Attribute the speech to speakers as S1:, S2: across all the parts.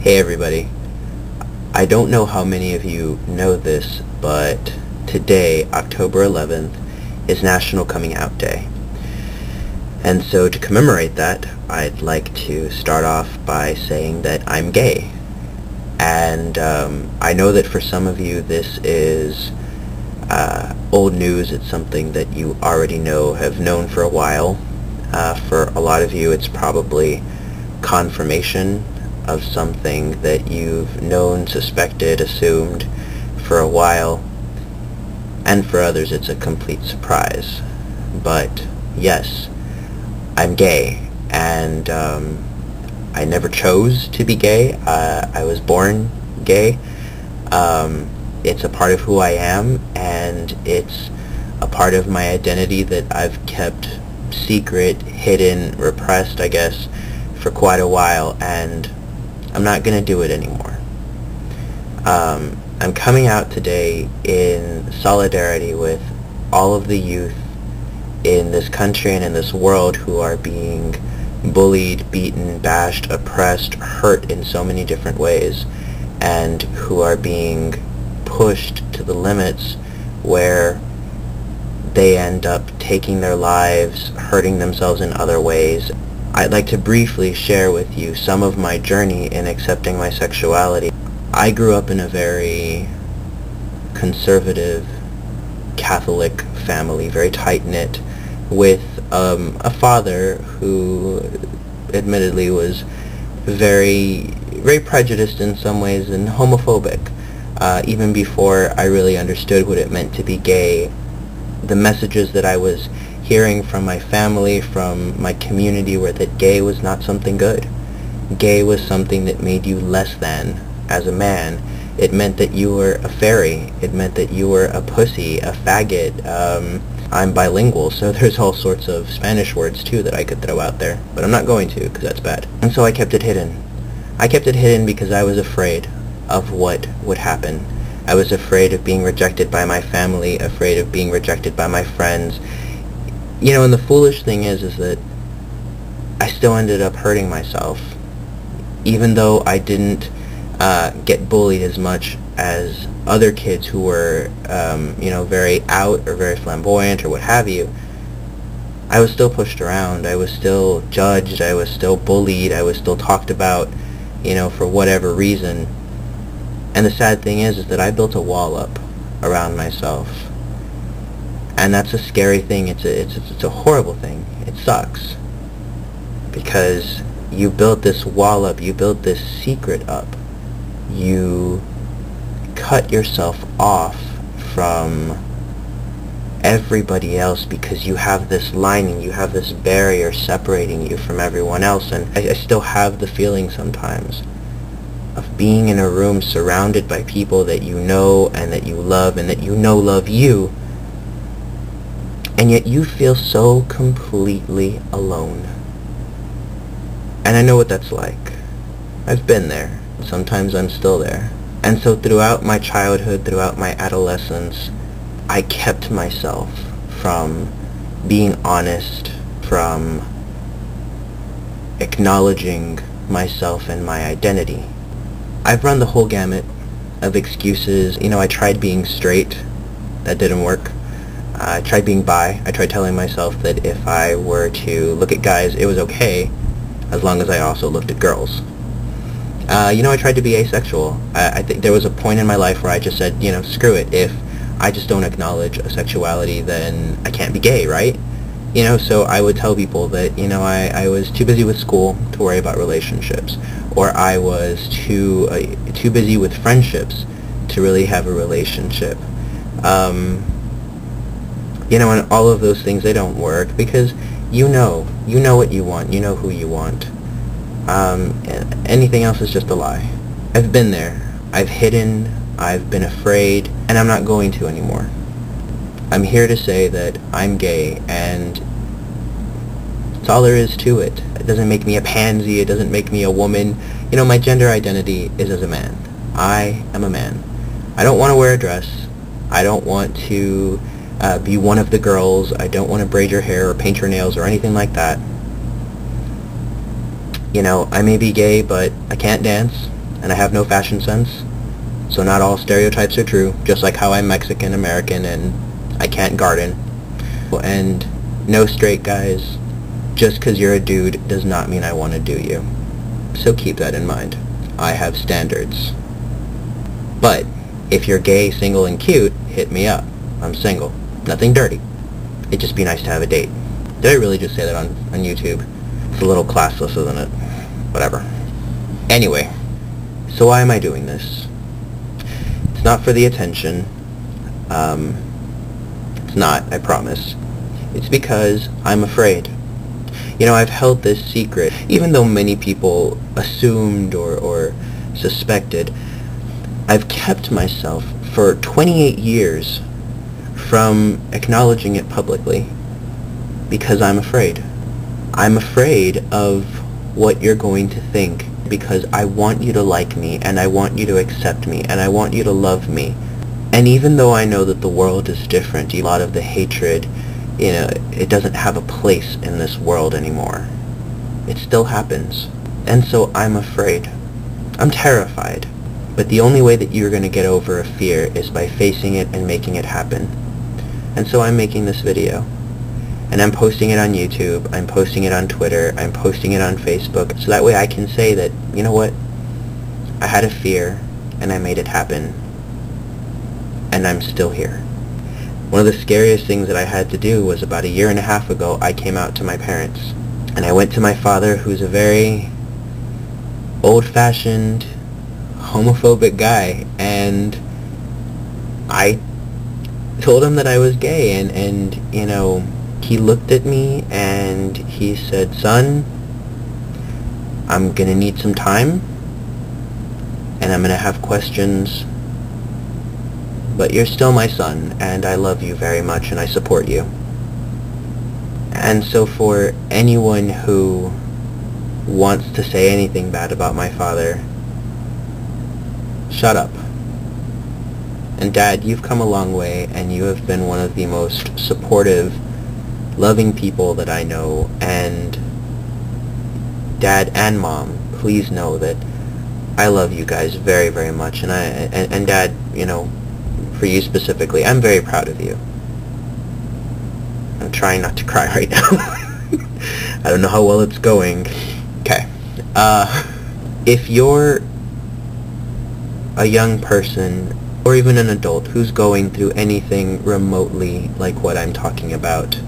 S1: Hey everybody, I don't know how many of you know this, but today, October 11th, is National Coming Out Day. And so to commemorate that, I'd like to start off by saying that I'm gay. And I know that for some of you this is old news. It's something that you already have known for a while. For a lot of you it's probably confirmation of something that you've known, suspected, assumed for a while, and for others it's a complete surprise. But yes, I'm gay, and I never chose to be gay. I was born gay. It's a part of who I am, and it's a part of my identity that I've kept secret, hidden, repressed, I guess, for quite a while, and I'm not going to do it anymore. I'm coming out today in solidarity with all of the youth in this country and in this world who are being bullied, beaten, bashed, oppressed, hurt in so many different ways, and who are being pushed to the limits where they end up taking their lives, hurting themselves in other ways. I'd like to briefly share with you some of my journey in accepting my sexuality. I grew up in a very conservative Catholic family, very tight-knit, with a father who admittedly was very prejudiced in some ways and homophobic. Even before I really understood what it meant to be gay, the messages that I was hearing from my family, from my community, were that gay was not something good. Gay was something that made you less than as a man. It meant that you were a fairy. It meant that you were a pussy, a faggot. I'm bilingual, so there's all sorts of Spanish words too that I could throw out there, but I'm not going to because that's bad. And so I kept it hidden. I kept it hidden because I was afraid of what would happen. I was afraid of being rejected by my family, afraid of being rejected by my friends. You know, and the foolish thing is that I still ended up hurting myself, even though I didn't get bullied as much as other kids who were, very out or very flamboyant or what have you. I was still pushed around. I was still judged. I was still bullied. I was still talked about, for whatever reason. And the sad thing is that I built a wall up around myself. And that's a scary thing. It's a horrible thing. It sucks. Because you built this wall up. You built this secret up. You cut yourself off from everybody else because you have this lining, you have this barrier separating you from everyone else. And I still have the feeling sometimes of being in a room surrounded by people that you know and that you love and that you know love you, and yet you feel so completely alone. And I know what that's like. I've been there. Sometimes I'm still there. And so throughout my childhood, throughout my adolescence, I kept myself from being honest, from acknowledging myself and my identity. I've run the whole gamut of excuses. I tried being straight. That didn't work. I tried being bi. I tried telling myself that if I were to look at guys, it was okay, as long as I also looked at girls. I tried to be asexual. I think there was a point in my life where I just said, screw it. If I just don't acknowledge a sexuality, then I can't be gay, right? So I would tell people that, I was too busy with school to worry about relationships, or I was too busy with friendships to really have a relationship. And all of those things, they don't work because you know what you want, you know who you want. Anything else is just a lie. I've been there. I've hidden. I've been afraid, and I'm not going to anymore. I'm here to say that I'm gay, and that's all there is to it. It doesn't make me a pansy. It doesn't make me a woman. My gender identity is as a man. I am a man. I don't want to wear a dress. I don't want to be one of the girls. I don't want to braid your hair or paint your nails or anything like that. I may be gay, but I can't dance. and I have no fashion sense, so not all stereotypes are true, just like how I'm Mexican American and I can't garden. And no straight guys, just because you're a dude does not mean I want to do you. So keep that in mind. I have standards. But if you're gay, single, and cute, hit me up. I'm single. Nothing dirty. It'd just be nice to have a date. Did I really just say that on YouTube? It's a little classless, isn't it? Whatever. Anyway, so why am I doing this? It's not for the attention. It's not, I promise. It's because I'm afraid. You know, I've held this secret, even though many people assumed or suspected. I've kept myself for 28 years from acknowledging it publicly because I'm afraid. I'm afraid of what you're going to think because I want you to like me and I want you to accept me and I want you to love me. And even though I know that the world is different, a lot of the hatred, you know, it doesn't have a place in this world anymore. It still happens. And so I'm afraid. I'm terrified. But the only way that you're going to get over a fear is by facing it and making it happen. And so I'm making this video. And I'm posting it on YouTube, I'm posting it on Twitter, I'm posting it on Facebook, so that way I can say that, you know what, I had a fear, and I made it happen. And I'm still here. One of the scariest things that I had to do was about 1.5 years ago, I came out to my parents. And I went to my father, who's a very old-fashioned, homophobic guy, and I told him that I was gay, and you know, he looked at me and he said, "Son, I'm gonna need some time, and I'm gonna have questions, but you're still my son, and I love you very much, and I support you." And so for anyone who wants to say anything bad about my father, shut up. And Dad, you've come a long way, and you have been one of the most supportive, loving people that I know. And Dad and Mom, please know that I love you guys very, very much. And Dad, you know, for you specifically, I'm very proud of you. I'm trying not to cry right now. I don't know how well it's going. Okay. If you're a young person, or even an adult, who's going through anything remotely like what I'm talking about,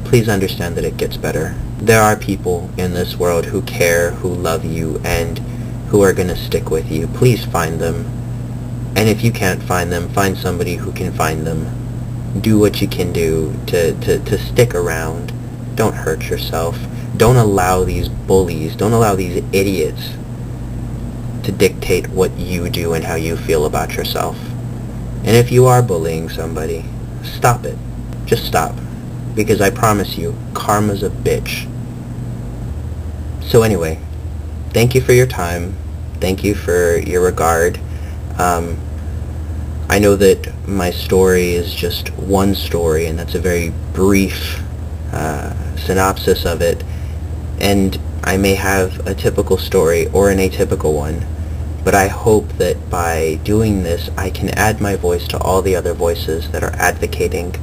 S1: please understand that it gets better. There are people in this world who care, who love you, and who are going to stick with you. Please find them. And if you can't find them, find somebody who can find them. Do what you can do to stick around. Don't hurt yourself. Don't allow these bullies, don't allow these idiots to dictate what you do and how you feel about yourself. And if you are bullying somebody, stop it. Just stop. Because I promise you, karma's a bitch. So anyway, thank you for your time. Thank you for your regard. I know that my story is just one story, and that's a very brief synopsis of it. And I may have a typical story or an atypical one, but I hope that by doing this I can add my voice to all the other voices that are advocating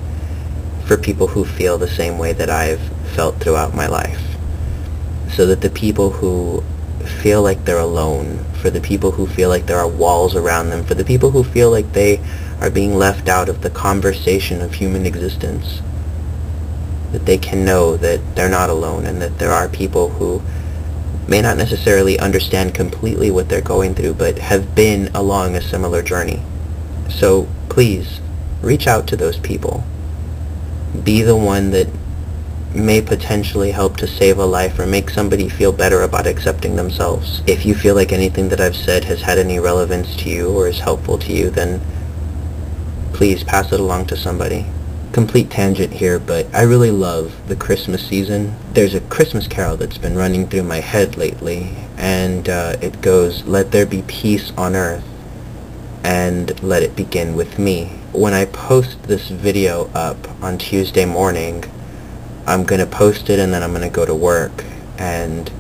S1: for people who feel the same way that I've felt throughout my life. So that the people who feel like they're alone, for the people who feel like there are walls around them, for the people who feel like they are being left out of the conversation of human existence, that they can know that they're not alone and that there are people who may not necessarily understand completely what they're going through, but have been along a similar journey. So please, reach out to those people. Be the one that may potentially help to save a life or make somebody feel better about accepting themselves. If you feel like anything that I've said has had any relevance to you or is helpful to you, then please pass it along to somebody. Complete tangent here, but I really love the Christmas season. There's a Christmas carol that's been running through my head lately, and it goes, "Let there be peace on earth, and let it begin with me." When I post this video up on Tuesday morning, I'm going to post it and then I'm going to go to work, and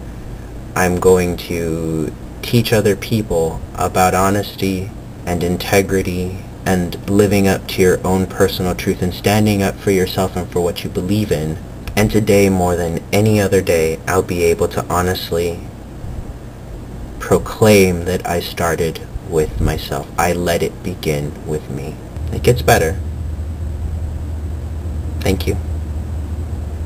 S1: I'm going to teach other people about honesty and integrity and living up to your own personal truth and standing up for yourself and for what you believe in. And today, more than any other day, I'll be able to honestly proclaim that I started with myself. I let it begin with me. It gets better. Thank you.